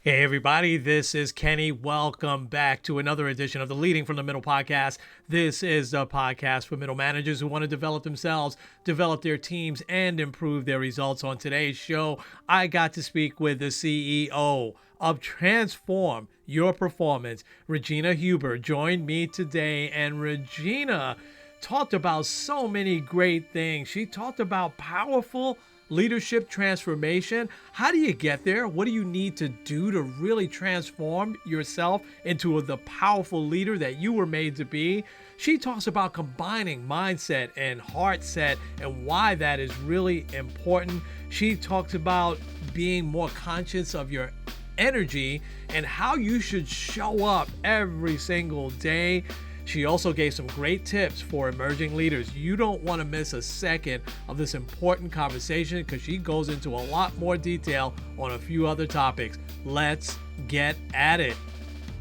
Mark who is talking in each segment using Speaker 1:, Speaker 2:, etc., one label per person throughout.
Speaker 1: Hey, everybody, this is Kenny. Welcome back to another edition of the Leading from the Middle podcast. This is the podcast for middle managers who want to develop themselves, develop their teams, and improve their results. On today's show, I got to speak with the CEO of Transform Your Performance. Regina Huber joined me today, and Regina talked about so many great things. She talked about powerful leadership transformation. How do you get there? What do you need to do to really transform yourself into the powerful leader that you were made to be? She talks about combining mindset and heart set and why that is really important. She talks about being more conscious of your energy and how you should show up every single day. She also gave some great tips for emerging leaders. You don't want to miss a second of this important conversation because she goes into a lot more detail on a few other topics. Let's get at it.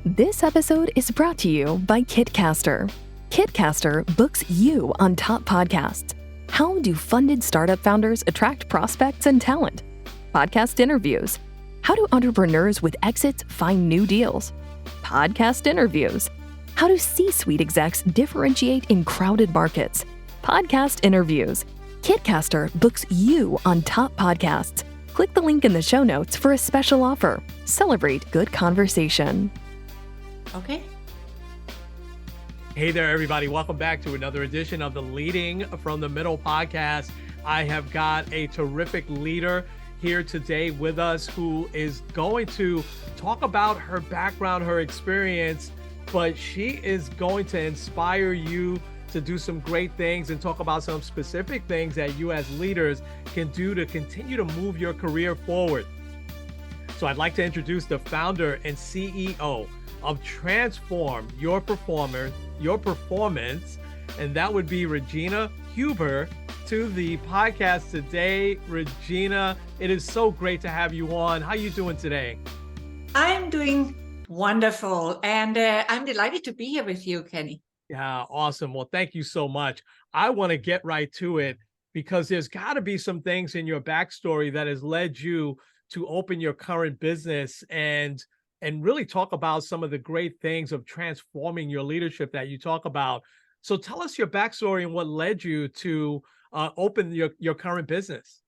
Speaker 2: This episode is brought to you by Kitcaster. Kitcaster books you on top podcasts. How do funded startup founders attract prospects and talent? Podcast interviews. How do entrepreneurs with exits find new deals? Podcast interviews. How do C-suite execs differentiate in crowded markets? Podcast interviews. Kitcaster books you on top podcasts. Click the link in the show notes for a special offer. Celebrate good conversation.
Speaker 3: Okay.
Speaker 1: Hey there, everybody. Welcome back to another edition of the Leading from the Middle podcast. I have got a terrific leader here today with us who is going to talk about her background, her experience, but she is going to inspire you to do some great things and talk about some specific things that you as leaders can do to continue to move your career forward. So I'd like to introduce the founder and CEO of Transform Your Performance, and that would be Regina Huber, to the podcast today. Regina, it is so great to have you on. How are you doing today?
Speaker 3: I'm doing wonderful. And I'm delighted to be here with you, Kenny.
Speaker 1: Yeah, awesome. Well, thank you so much. I want to get right to it because there's got to be some things in your backstory that has led you to open your current business and really talk about some of the great things of transforming your leadership that you talk about. So tell us your backstory and what led you to open your current business.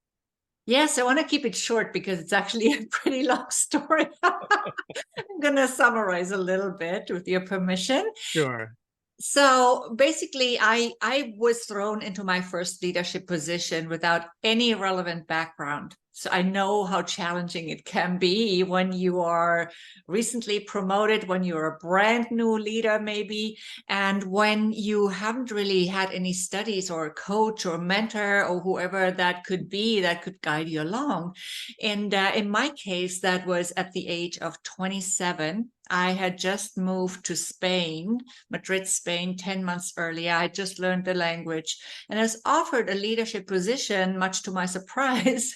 Speaker 3: Yes, I want to keep it short because it's actually a pretty long story. I'm going to summarize a little bit with your permission.
Speaker 1: Sure.
Speaker 3: So basically, I was thrown into my first leadership position without any relevant background. So I know how challenging it can be when you are recently promoted, when you're a brand new leader maybe, and when you haven't really had any studies or a coach or mentor or whoever that could be that could guide you along. And in my case, that was at the age of 27. I had just moved to Spain, Madrid, Spain, 10 months earlier. I just learned the language and I was offered a leadership position, much to my surprise.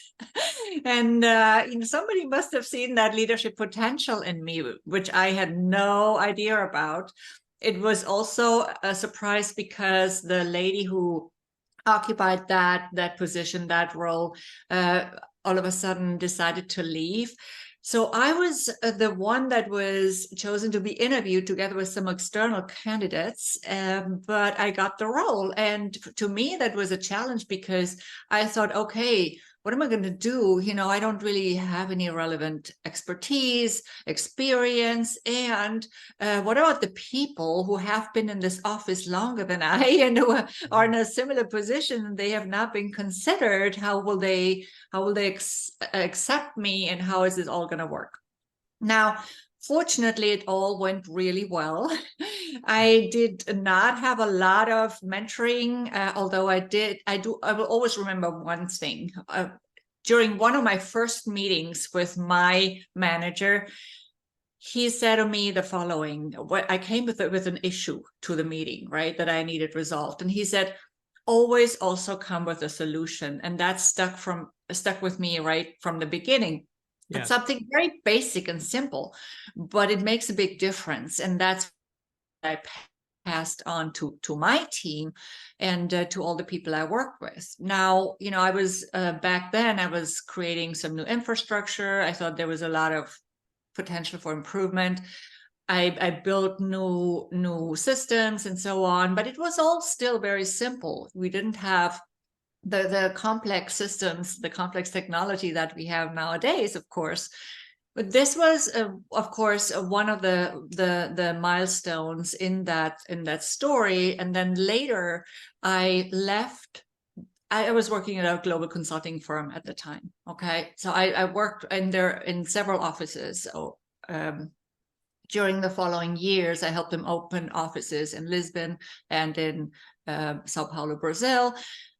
Speaker 3: And somebody must have seen that leadership potential in me, which I had no idea about. It was also a surprise because the lady who occupied that position, that role, all of a sudden decided to leave. So I was the one that was chosen to be interviewed together with some external candidates, but I got the role. And to me, that was a challenge because I thought, okay, what am I going to do? I don't really have any relevant expertise, experience. And what about the people who have been in this office longer than I and who are in a similar position and they have not been considered? How will they accept me, and how is this all going to work? Now, fortunately, it all went really well. I did not have a lot of mentoring, although I will always remember one thing. During one of my first meetings with my manager, he said to me the following. I came with an issue to the meeting, right, that I needed resolved. And he said, always also come with a solution. And that stuck with me right from the beginning. Yeah. It's something very basic and simple, but it makes a big difference. And that's what I passed on to my team and to all the people I work with. Now, I was back then, I was creating some new infrastructure. I thought there was a lot of potential for improvement. I built new systems and so on, but it was all still very simple. We didn't have the complex systems, the complex technology that we have nowadays, of course. But this was, of course, one of the milestones in that story. And then later, I left. I was working at a global consulting firm at the time. Okay, so I worked in several offices. So during the following years, I helped them open offices in Lisbon and in Sao Paulo, Brazil.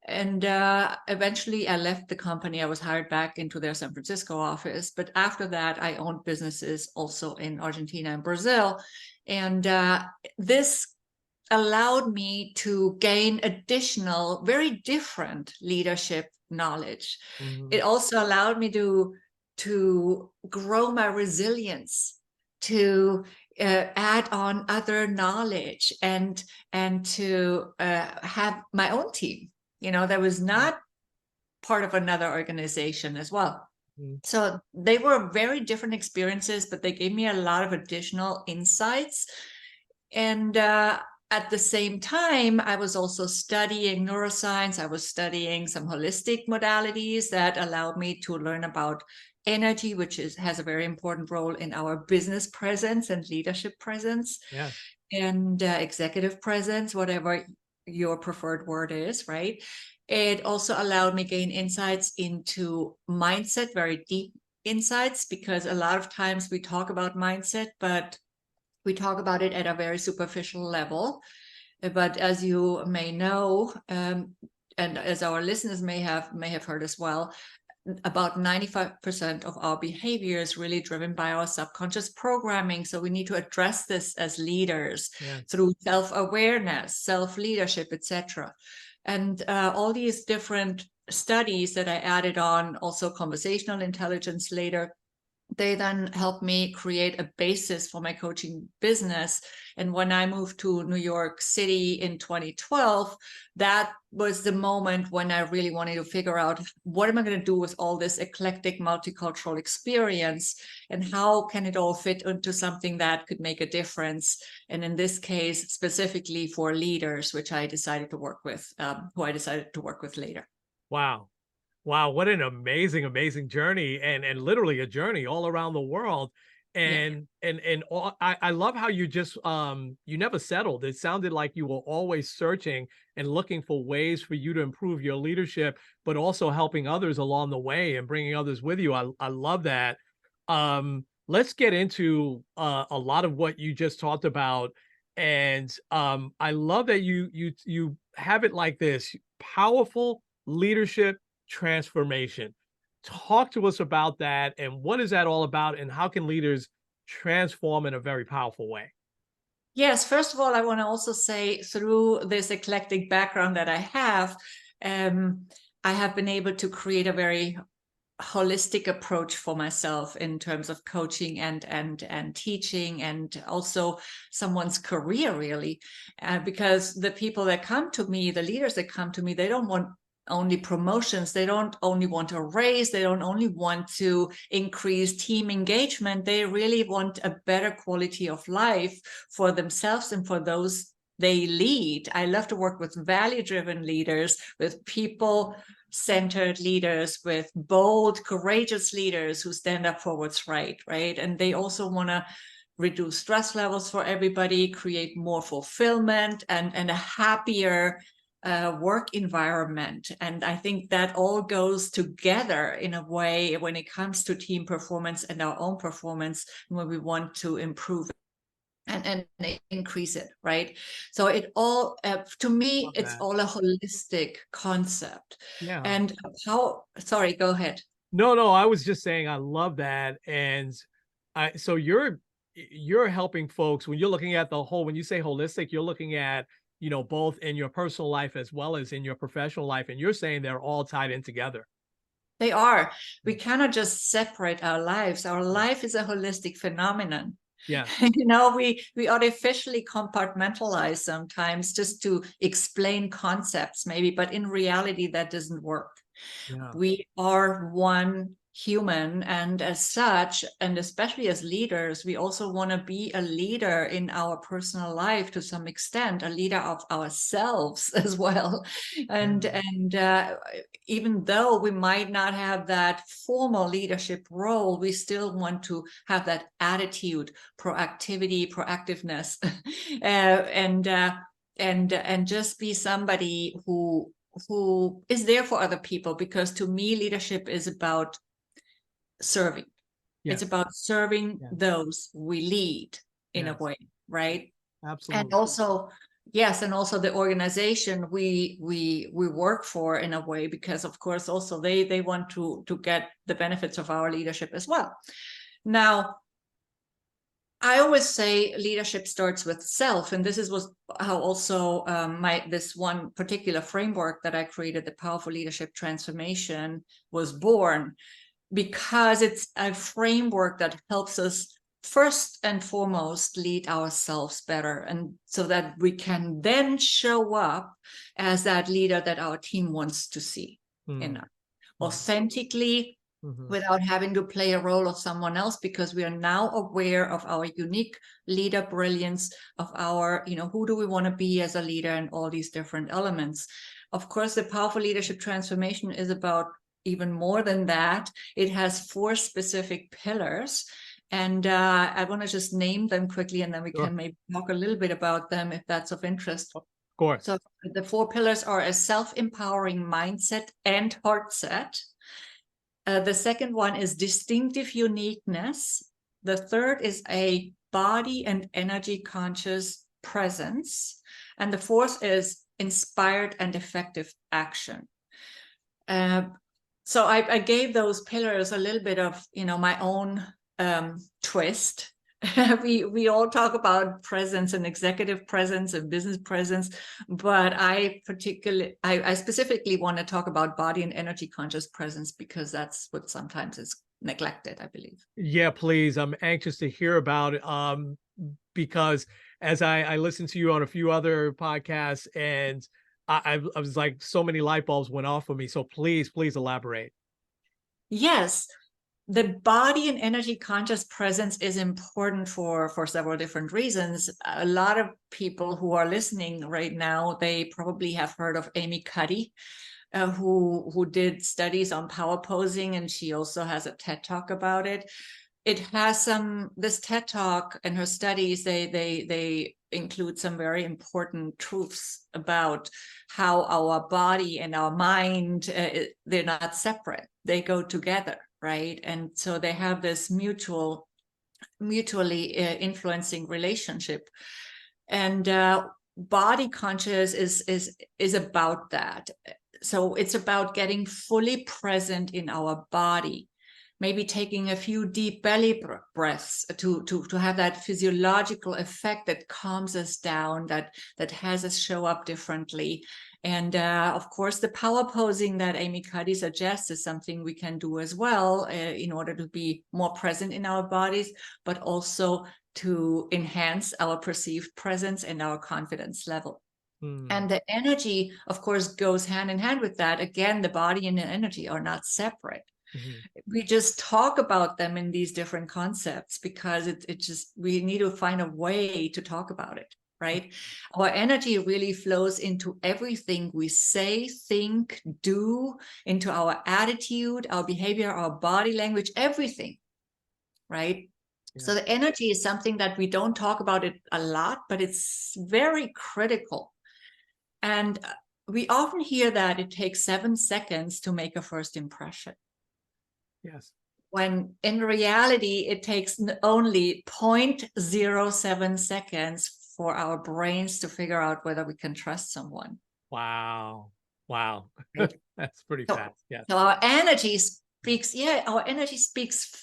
Speaker 3: And eventually I left the company. I was hired back into their San Francisco office. But after that, I owned businesses also in Argentina and Brazil. And this allowed me to gain additional, very different leadership knowledge.
Speaker 1: Mhm.
Speaker 3: It also allowed me to grow my resilience, to add on other knowledge, and to have my own team, that was not part of another organization as well.
Speaker 1: Mhm.
Speaker 3: So they were very different experiences, but they gave me a lot of additional insights. And at the same time, I was also studying neuroscience. I was studying some holistic modalities that allowed me to learn about energy, which has a very important role in our business presence and leadership presence.
Speaker 1: Yes.
Speaker 3: And executive presence, whatever your preferred word is, right? It also allowed me gain insights into mindset, very deep insights, because a lot of times we talk about mindset, but we talk about it at a very superficial level. But as you may know, and as our listeners may have heard as well, about 95% of our behavior is really driven by our subconscious programming. So we need to address this as leaders through self-awareness, self-leadership, etc. And all these different studies that I added on, also conversational intelligence later, they then helped me create a basis for my coaching business. And when I moved to New York City in 2012, that was the moment when I really wanted to figure out, what am I going to do with all this eclectic multicultural experience, and how can it all fit into something that could make a difference? And in this case, specifically for leaders, which I decided to work with, who I decided to work with later.
Speaker 1: Wow. Wow, what an amazing, amazing journey, and literally a journey all around the world.
Speaker 3: Yeah.
Speaker 1: And all, I love how you just you never settled. It sounded like you were always searching and looking for ways for you to improve your leadership, but also helping others along the way and bringing others with you. I love that. Let's get into a lot of what you just talked about. And I love that you have it like this: powerful leadership transformation. Talk to us about that, and what is that all about, and how can leaders transform in a very powerful way?
Speaker 3: Yes, first of all, I want to also say, through this eclectic background that I have been able to create a very holistic approach for myself in terms of coaching and teaching, and also someone's career, really, because the people that come to me, the leaders that come to me, they don't want only promotions. They don't only want a raise. They don't only want to increase team engagement. They really want a better quality of life for themselves and for those they lead. I love to work with value-driven leaders, with people-centered leaders, with bold, courageous leaders who stand up for what's right, right? And they also want to reduce stress levels for everybody, create more fulfillment and a happier work environment. And I think that all goes together in a way when it comes to team performance and our own performance, when we want to improve and increase it, right? So it all, to me,
Speaker 1: Love
Speaker 3: it's
Speaker 1: that.
Speaker 3: all a holistic concept.
Speaker 1: Yeah.
Speaker 3: And sorry, go ahead.
Speaker 1: No, I was just saying I love that. And so you're helping folks when you're looking at the whole, when you say holistic, you're looking at, both in your personal life as well as in your professional life. And you're saying they're all tied in together.
Speaker 3: They are. We cannot just separate our lives. Our
Speaker 1: Mm.
Speaker 3: life is a holistic phenomenon.
Speaker 1: Yes.
Speaker 3: We artificially compartmentalize sometimes just to explain concepts, maybe, but in reality, that doesn't work.
Speaker 1: Yeah.
Speaker 3: We are one human, and as such, and especially as leaders, we also want to be a leader in our personal life to some extent, a leader of ourselves as well. And even though we might not have that formal leadership role, we still want to have that attitude, proactiveness, and just be somebody who is there for other people, because to me leadership is about serving.
Speaker 1: Yes.
Speaker 3: It's about serving those we lead in a way, right?
Speaker 1: Absolutely.
Speaker 3: And also, and also the organization we work for in a way, because of course also they want to get the benefits of our leadership as well. Now, I always say leadership starts with self, and this was how also this one particular framework that I created, the Powerful Leadership Transformation, was born, because it's a framework that helps us first and foremost lead ourselves better, and so that we can then show up as that leader that our team wants to see in us, authentically, without having to play a role of someone else, because we are now aware of our unique leader brilliance, of our, who do we want to be as a leader, and all these different elements. Of course, the Powerful Leadership Transformation is about even more than that. It has 4 specific pillars, and I want to just name them quickly, and then we can maybe talk a little bit about them if that's of interest.
Speaker 1: Of course.
Speaker 3: So the 4 pillars are a self-empowering mindset and heartset. The second one is distinctive uniqueness. The third is a body and energy conscious presence. And the fourth is inspired and effective action. So I gave those pillars a little bit of, my own twist. We all talk about presence and executive presence and business presence, but I specifically want to talk about body and energy conscious presence, because that's what sometimes is neglected, I believe.
Speaker 1: Yeah, please. I'm anxious to hear about it. Because as I listened to you on a few other podcasts, and I was like, so many light bulbs went off for me. So please elaborate.
Speaker 3: Yes. The body and energy conscious presence is important for several different reasons. A lot of people who are listening right now, they probably have heard of Amy Cuddy, who did studies on power posing, and she also has a TED Talk about it. It has this TED Talk and her studies, they include some very important truths about how our body and our mind, they're not separate, they go together. Right. And so they have this mutually influencing relationship. And body conscious is about that. So it's about getting fully present in our body, maybe taking a few deep belly breaths to have that physiological effect that calms us down, that has us show up differently. And of course, the power posing that Amy Cuddy suggests is something we can do as well, in order to be more present in our bodies, but also to enhance our perceived presence and our confidence level. And the energy, of course, goes hand in hand with that. Again, the body and the energy are not separate. We just talk about them in these different concepts because we need to find a way to talk about it. Right? Our energy really flows into everything we say, think, do, into our attitude, our behavior, our body language, everything. Right? Yeah. So the energy is something that we don't talk about it a lot, but it's very critical. And we often hear that it takes 7 seconds to make a first impression.
Speaker 1: Yes.
Speaker 3: When in reality, it takes only 0.07 seconds for our brains to figure out whether we can trust someone.
Speaker 1: Wow. That's pretty fast. Yeah.
Speaker 3: So our energy speaks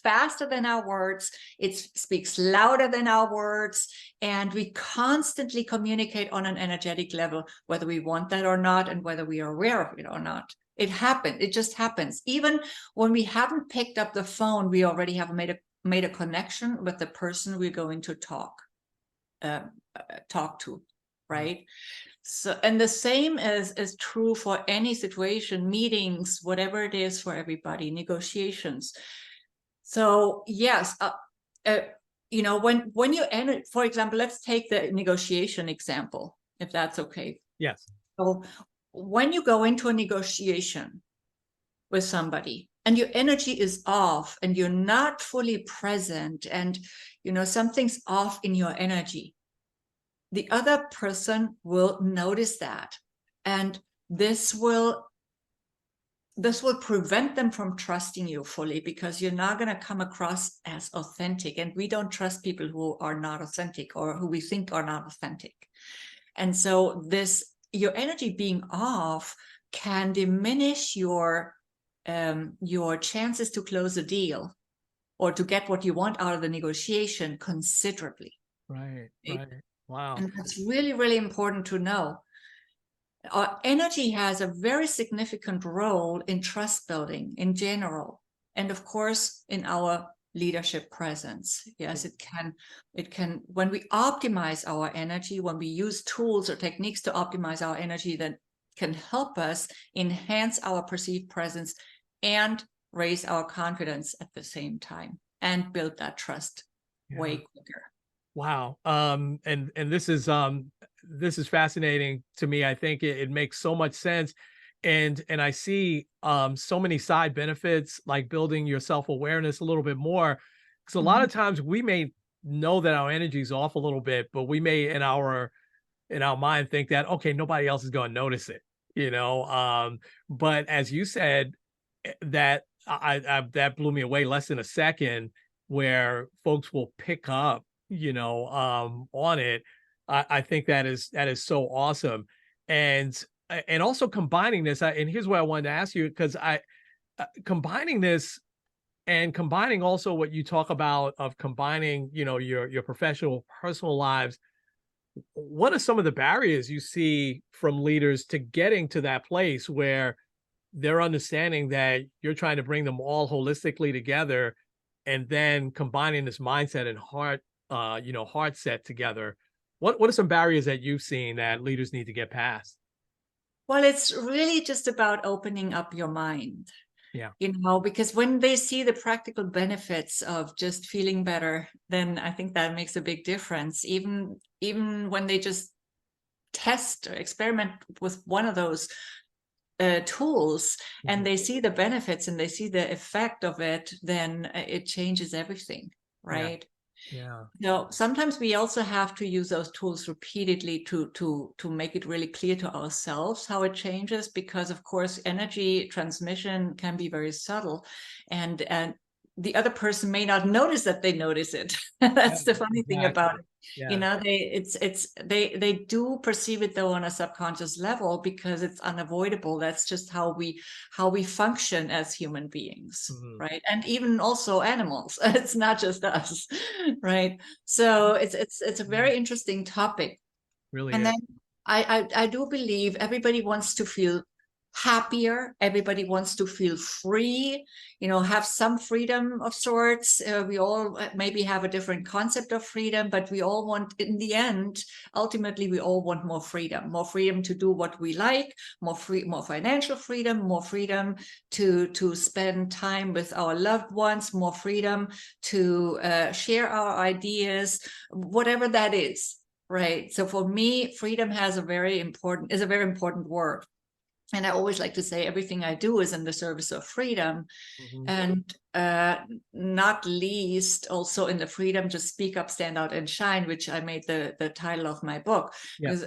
Speaker 3: faster than our words. It speaks louder than our words. And we constantly communicate on an energetic level, whether we want that or not, and whether we are aware of it or not. It happens. It just happens. Even when we haven't picked up the phone, we already have made a connection with the person we're going to talk to. right? So, and the same is true for any situation, meetings, whatever it is for everybody, negotiations. So yes, when you enter, for example, let's take the negotiation example, if that's okay.
Speaker 1: Yes.
Speaker 3: So when you go into a negotiation with somebody and your energy is off and you're not fully present and something's off in your energy, the other person will notice that, and this will prevent them from trusting you fully, because you're not going to come across as authentic, and we don't trust people who are not authentic or who we think are not authentic. And so your energy being off can diminish your chances to close a deal or to get what you want out of the negotiation considerably.
Speaker 1: Right. Wow.
Speaker 3: And that's really, really important to know. Our energy has a very significant role in trust building in general, and of course in our leadership presence. Yes, it can when we optimize our energy, when we use tools or techniques to optimize our energy, that can help us enhance our perceived presence and raise our confidence at the same time and build that trust way quicker.
Speaker 1: Wow. And this is fascinating to me. I think it makes so much sense. And I see so many side benefits, like building your self-awareness a little bit more. Because a lot of times we may know that our energy is off a little bit, but we may in our mind think that, okay, nobody else is going to notice it, but as you said, that that blew me away less than a second, where folks will pick up on it. I think that is so awesome. And also combining this, and here's what I wanted to ask you, because combining this and combining also what you talk about of combining, your professional, personal lives. What are some of the barriers you see from leaders to getting to that place where they're understanding that you're trying to bring them all holistically together, and then combining this mindset and heart set together? What are some barriers that you've seen that leaders need to get past?
Speaker 3: Well, it's really just about opening up your mind.
Speaker 1: Yeah.
Speaker 3: Because when they see the practical benefits of just feeling better, then I think that makes a big difference. Even when they just test or experiment with one of those tools, and they see the benefits and they see the effect of it, then it changes everything, right?
Speaker 1: Yeah.
Speaker 3: No, sometimes we also have to use those tools repeatedly to make it really clear to ourselves how it changes, because of course energy transmission can be very subtle, and the other person may not notice that they notice it. That's the funny thing about it.
Speaker 1: Yeah.
Speaker 3: They do perceive it though on a subconscious level, because it's unavoidable. That's just how we function as human beings, right? And even also animals. It's not just us, right? So it's a very interesting topic.
Speaker 1: Really
Speaker 3: And
Speaker 1: is.
Speaker 3: then I do believe everybody wants to feel happier. Everybody wants to feel free, have some freedom of sorts. We all maybe have a different concept of freedom, but we all want, in the end, ultimately, we all want more freedom to do what we like, more financial freedom, more freedom to spend time with our loved ones, more freedom to share our ideas, whatever that is. Right. So for me, freedom is a very important word. And I always like to say everything I do is in the service of freedom, and not least also in the freedom to speak up, stand out, and shine, which I made the title of my book. Because,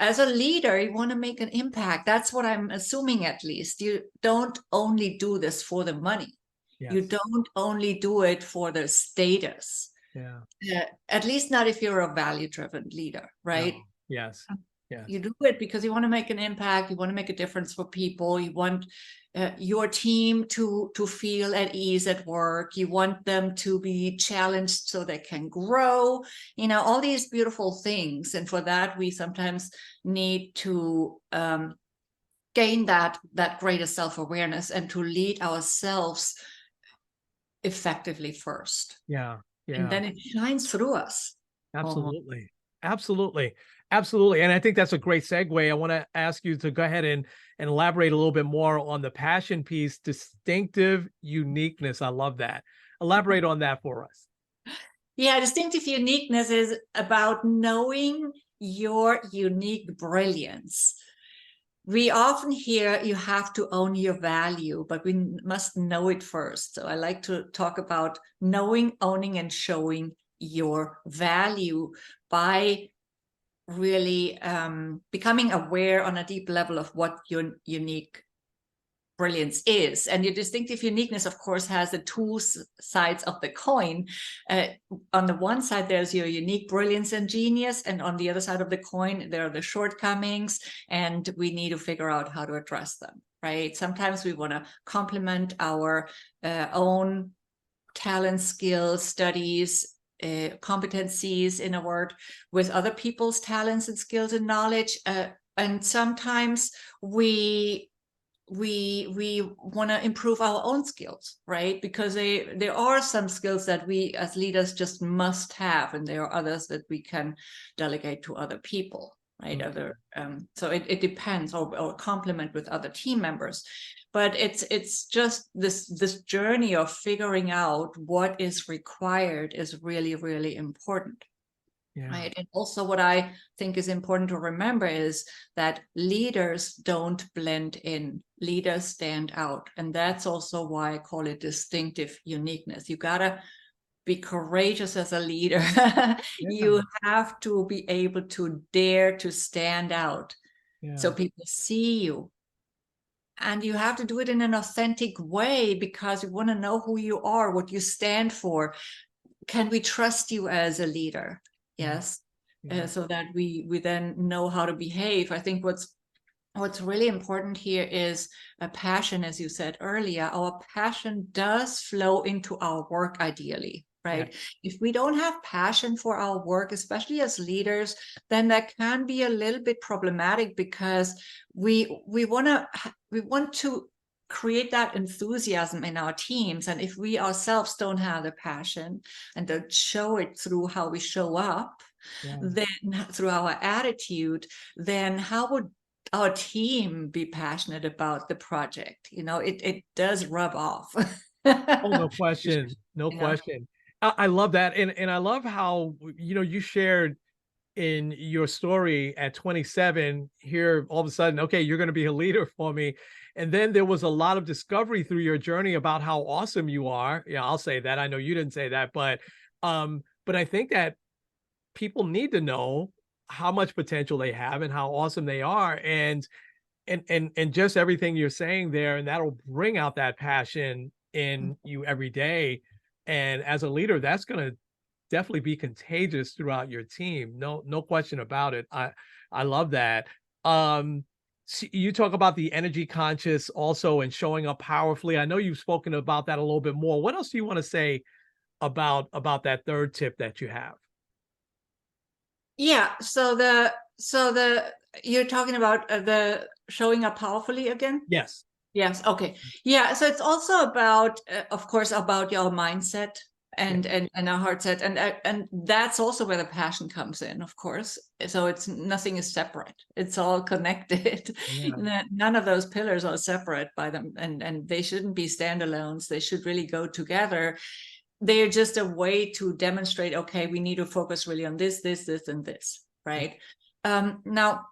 Speaker 3: as a leader, you want to make an impact. That's what I'm assuming, at least. You don't only do this for the money.
Speaker 1: Yes.
Speaker 3: You don't only do it for the status.
Speaker 1: Yeah.
Speaker 3: At least not if you're a value-driven leader, right?
Speaker 1: No. Yes. Yes.
Speaker 3: You do it because you want to make an impact. You want to make a difference for people. You want your team to feel at ease at work. You want them to be challenged so they can grow. All these beautiful things. And for that, we sometimes need to gain that greater self-awareness and to lead ourselves effectively first.
Speaker 1: Yeah.
Speaker 3: And then it shines through us.
Speaker 1: Absolutely. Absolutely. Absolutely. And I think that's a great segue. I want to ask you to go ahead and elaborate a little bit more on the passion piece, distinctive uniqueness. I love that. Elaborate on that for us.
Speaker 3: Yeah, distinctive uniqueness is about knowing your unique brilliance. We often hear you have to own your value, but we must know it first. So I like to talk about knowing, owning, and showing your value by really becoming aware on a deep level of what your unique brilliance is. And your distinctive uniqueness, of course, has the two sides of the coin. On the one side, there's your unique brilliance and genius, and on the other side of the coin, there are the shortcomings, and we need to figure out how to address them, right? Sometimes we want to complement our own talents, skills, studies, competencies, in a word, with other people's talents and skills and knowledge. And sometimes we want to improve our own skills, right? Because there are some skills that we as leaders just must have, and there are others that we can delegate to other people, right? So it depends, or complement with other team members. But it's just this journey of figuring out what is required is really, really important. Yeah. Right. And also what I think is important to remember is that leaders don't blend in, leaders stand out. And that's also why I call it distinctive uniqueness. You gotta be courageous as a leader. Yeah. You have to be able to dare to stand out. Yeah. So people see you. And you have to do it in an authentic way, because you want to know who you are, what you stand for. Can we trust you as a leader? Yes. Yeah. So that we then know how to behave. I think what's really important here is a passion, as you said earlier. Our passion does flow into our work ideally, right? Yeah. If we don't have passion for our work, especially as leaders, then that can be a little bit problematic, because we want to create that enthusiasm in our teams. And if we ourselves don't have the passion and don't show it through how we show up, yeah. Then through our attitude, then how would our team be passionate about the project? You know, it does rub off.
Speaker 1: Oh, no question. No question. I love that. And I love how, you shared in your story at 27, here all of a sudden, okay, you're going to be a leader for me. And then there was a lot of discovery through your journey about how awesome you are. Yeah, I'll say that. I know you didn't say that, but I think that people need to know how much potential they have and how awesome they are. And just everything you're saying there, and that'll bring out that passion in you every day. And as a leader, that's going to definitely be contagious throughout your team. No question about it. I love that. You talk about the energy conscious also and showing up powerfully. I know you've spoken about that a little bit more. What else do you want to say about that third tip that you have?
Speaker 3: Yeah. So you're talking about the showing up powerfully again?
Speaker 1: Yes.
Speaker 3: Yes. Okay. Yeah. So it's also about, of course, about your mindset and our heart set, and that's also where the passion comes in, of course. So nothing is separate, it's all connected. Yeah. None of those pillars are separate by them, and they shouldn't be standalones. They should really go together. They're just a way to demonstrate, okay, we need to focus really on this, and this, right? Now,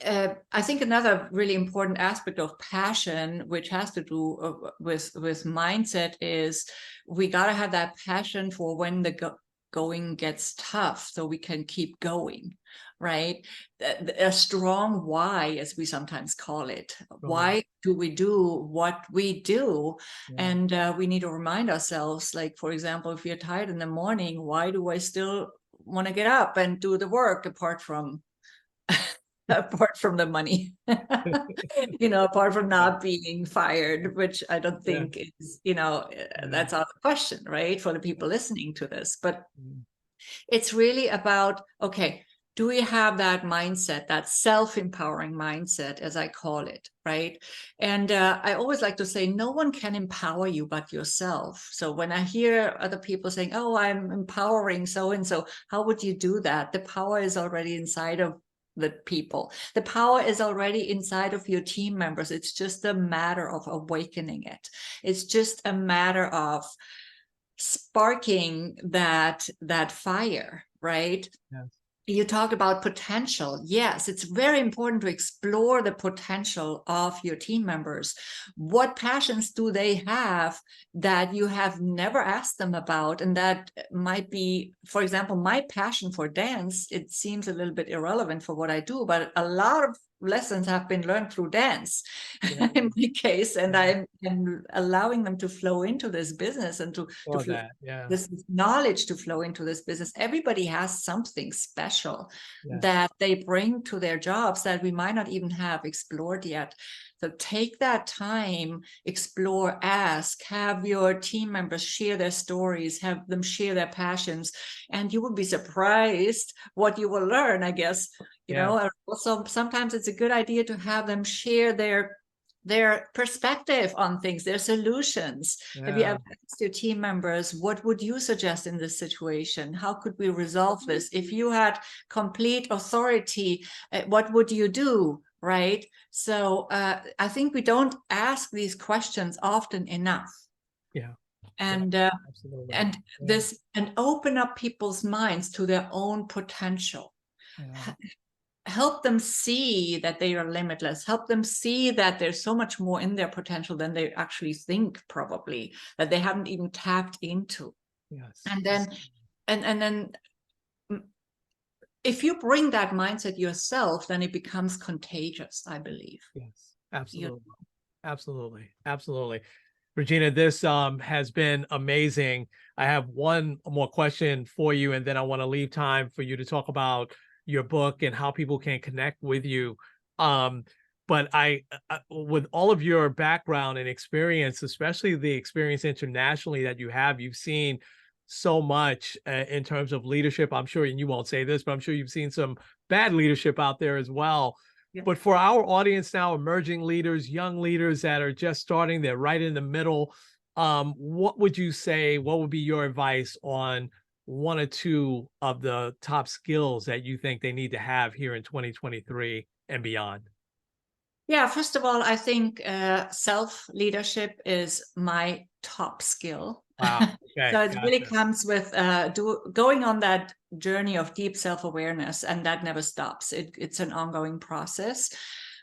Speaker 3: I think another really important aspect of passion, which has to do with mindset, is we got to have that passion for when the going gets tough, so we can keep going, right? A strong why, as we sometimes call it. Why do we do what we do? Yeah. And we need to remind ourselves, like, for example, if you're tired in the morning, why do I still want to get up and do the work, apart from the money, apart from not being fired, which I don't think is, that's out of the question, right? For the people listening to this. But it's really about, okay, do we have that mindset, that self-empowering mindset, as I call it, right? And I always like to say, no one can empower you but yourself. So when I hear other people saying, oh, I'm empowering so-and-so, how would you do that? The power is already inside of the people. The power is already inside of your team members. It's just a matter of awakening it. It's just a matter of sparking that fire, right?
Speaker 1: Yes.
Speaker 3: You talk about potential. Yes, it's very important to explore the potential of your team members. What passions do they have that you have never asked them about? And that might be, for example, my passion for dance. It seems a little bit irrelevant for what I do, but a lot of lessons have been learned through dance in my case, and I'm allowing them to flow into this business and to flow, this knowledge to flow into this business. Everybody has something special that they bring to their jobs that we might not even have explored yet. So take that time, explore, ask, have your team members share their stories, have them share their passions, and you will be surprised what you will learn, I guess. You know, also sometimes it's a good idea to have them share their perspective on things, their solutions. Have you ever asked your team members, what would you suggest in this situation? How could we resolve this? If you had complete authority, what would you do? Right? So I think we don't ask these questions often enough. And and open up people's minds to their own potential. Help them see that they are limitless. Help them see that there's so much more in their potential than they actually think, probably, that they haven't even tapped into. And then and then if you bring that mindset yourself, then it becomes contagious, I believe.
Speaker 1: Yes, absolutely. Absolutely. Regina, this has been amazing. I have one more question for you, and then I want to leave time for you to talk about your book and how people can connect with you. But I with all of your background and experience, especially the experience internationally that you have, you've seen so much in terms of leadership. I'm sure, and you won't say this, but I'm sure you've seen some bad leadership out there as well. But for our audience now, emerging leaders, young leaders that are just starting, they're right in the middle. What would you say, what would be your advice on one or two of the top skills that you think they need to have here in 2023 and beyond?
Speaker 3: Yeah, first of all, I think self-leadership is my top skill.
Speaker 1: Wow. Okay,
Speaker 3: So it really comes with going on that journey of deep self-awareness, and that never stops. It's an ongoing process.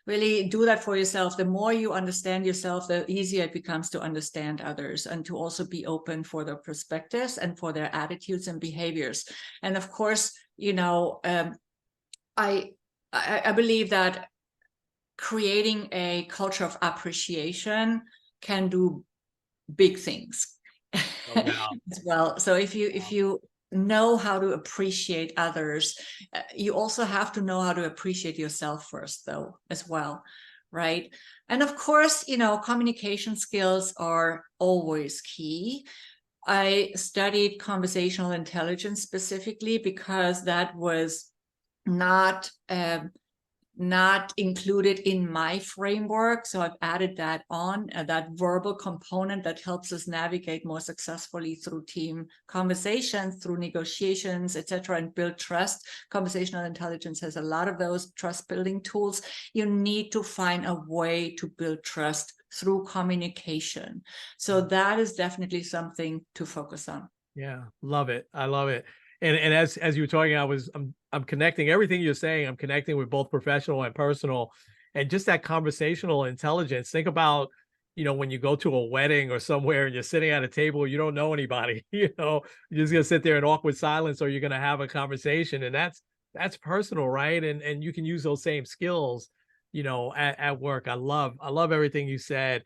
Speaker 3: Really do that for yourself. The more you understand yourself, the easier it becomes to understand others, and to also be open for their perspectives and for their attitudes and behaviors. And of course, you know, I believe that creating a culture of appreciation can do big things as well. So if you know how to appreciate others, you also have to know how to appreciate yourself first, though, as well, right? And of course, you know, communication skills are always key. I studied conversational intelligence specifically because that was not included in my framework. So I've added that on, that verbal component that helps us navigate more successfully through team conversations, through negotiations, etc., and build trust. Conversational intelligence has a lot of those trust building tools. You need to find a way to build trust through communication. So that is definitely something to focus on.
Speaker 1: Yeah, love it. I love it. And as you were talking, I'm connecting everything you're saying. I'm connecting with both professional and personal, and just that conversational intelligence. Think about, you know, when you go to a wedding or somewhere and you're sitting at a table, you don't know anybody, you know, you're just gonna sit there in awkward silence, or you're gonna have a conversation, and that's personal, right? And you can use those same skills, you know, at work. I love everything you said.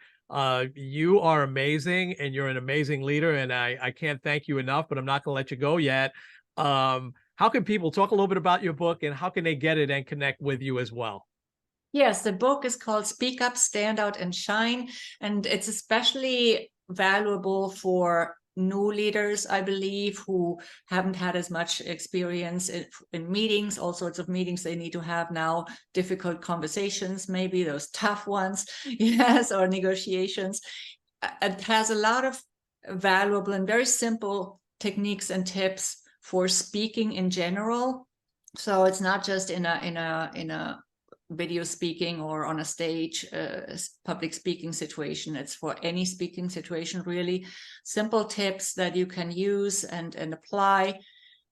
Speaker 1: You are amazing, and you're an amazing leader, and I can't thank you enough, but I'm not gonna let you go yet. How can people talk a little bit about your book, and how can they get it and connect with you as well?
Speaker 3: Yes, the book is called Speak Up, Stand Out, and Shine, and it's especially valuable for new leaders, I believe, who haven't had as much experience in meetings, all sorts of meetings they need to have now, difficult conversations, maybe those tough ones, yes, or negotiations. It has a lot of valuable and very simple techniques and tips for speaking in general. So it's not just in a video speaking or on a stage, public speaking situation. It's for any speaking situation, really. Simple tips that you can use and apply.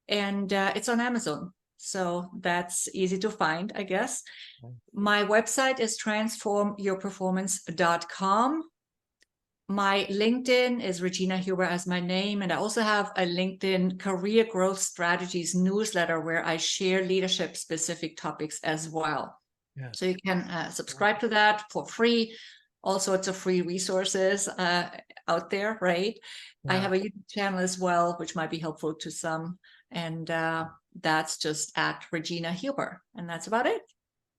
Speaker 3: And it's on Amazon. So that's easy to find, I guess. My website is transformyourperformance.com. My LinkedIn is Regina Huber as my name. And I also have a LinkedIn Career Growth Strategies newsletter where I share leadership specific topics as well.
Speaker 1: Yes.
Speaker 3: So you can subscribe to that for free. All sorts of free resources out there, right?
Speaker 1: Yeah.
Speaker 3: I have a YouTube channel as well, which might be helpful to some. And that's just at Regina Huber. And that's about it.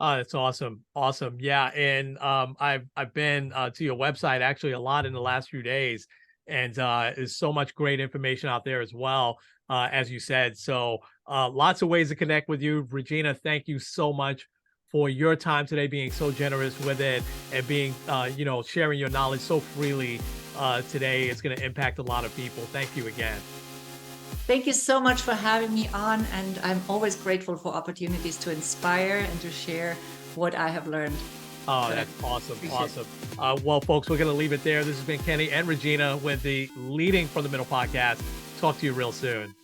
Speaker 1: Oh, that's awesome. Awesome. Yeah. And I've been to your website actually a lot in the last few days. And there's so much great information out there as well, as you said. So lots of ways to connect with you. Regina, thank you so much for your time today, being so generous with it and being, sharing your knowledge so freely today. It's going to impact a lot of people. Thank you again.
Speaker 3: Thank you so much for having me on. And I'm always grateful for opportunities to inspire and to share what I have learned.
Speaker 1: Oh, that's awesome. Awesome. Well, folks, we're going to leave it there. This has been Kenny and Regina with the Leading from the Middle podcast. Talk to you real soon.